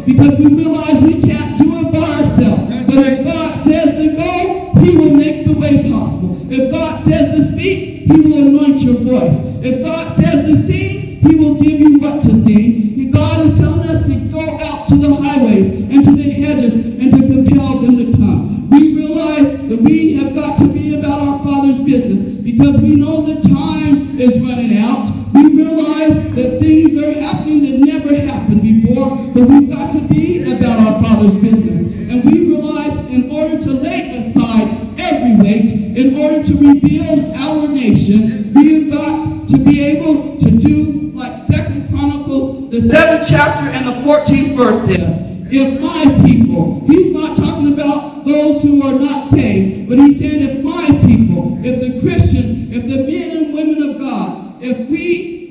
because we realize we can't do it by ourselves. But if God says to go, he will make the way possible. If God says to speak, he will anoint your voice. If God says to sing, he will give you what to sing. God is telling us to go out to the highways and to the hedges and to compel them to come. We realize that we have got to be about our Father's business because we know the time is running out. We realize that things are happening that never happened before, but we've got to be about our Father's business. And we realize in order to lay aside every weight, in order to rebuild our nation, we've got to be able to do like 2 Chronicles, the 7th chapter and the 14th verse says, if my people, he's not talking about those who are not saved, but he's saying if my people, if the Christians, if the men and women of God, if we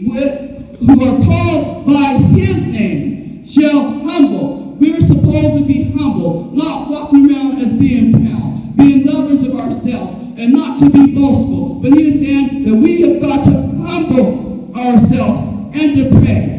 who are called by his name shall humble, we're supposed to be humble, not walking around as being proud, being lovers of ourselves, and not to be boastful. But he is saying that we have got to humble ourselves and to pray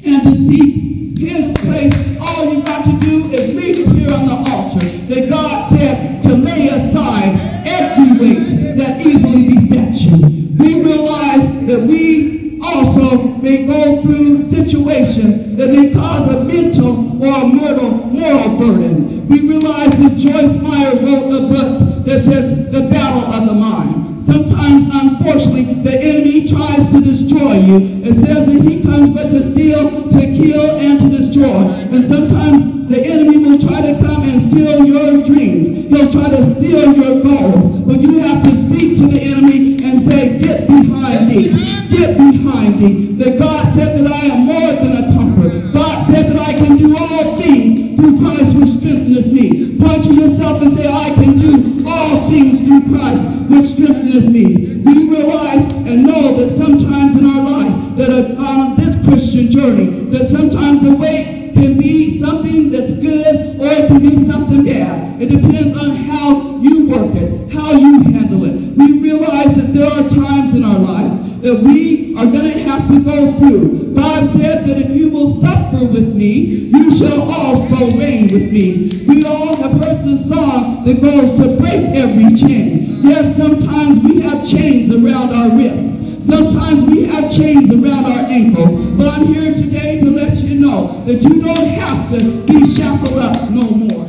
and to seek his place. All you've got to do is leave it here on the altar that God said to lay aside every weight that easily besets you. We realize that we also may go through situations that may cause a mental or a moral burden. We realize that Joyce Meyer wrote a book that says The Battle of the Mind. Sometimes, unfortunately, the enemy tries to destroy you. It says that he comes but to steal, to kill, and to destroy. And sometimes the enemy will try to come and steal your dreams. He'll try to steal your goals. But you have to speak to the enemy and say, get behind me. Get behind me. That God said that I am more than a conqueror. God said that I can do all things through Christ which strengtheneth me. Point to yourself and say, I can do all things through Christ which strengtheneth me. We realize and know that sometimes in our life, that on this Christian journey, that sometimes the way can be something that's good or it can be something bad. It depends on how you work it, how you handle it. We realize that there are times in our lives that we are going to have to go through. God said that if you will suffer with me, you shall also reign with me. We all have heard the song that goes to break every chain. Yes, sometimes we have chains around our wrists. Sometimes we have chains around our ankles. But I'm here today to let you know that you don't have to be shackled up no more.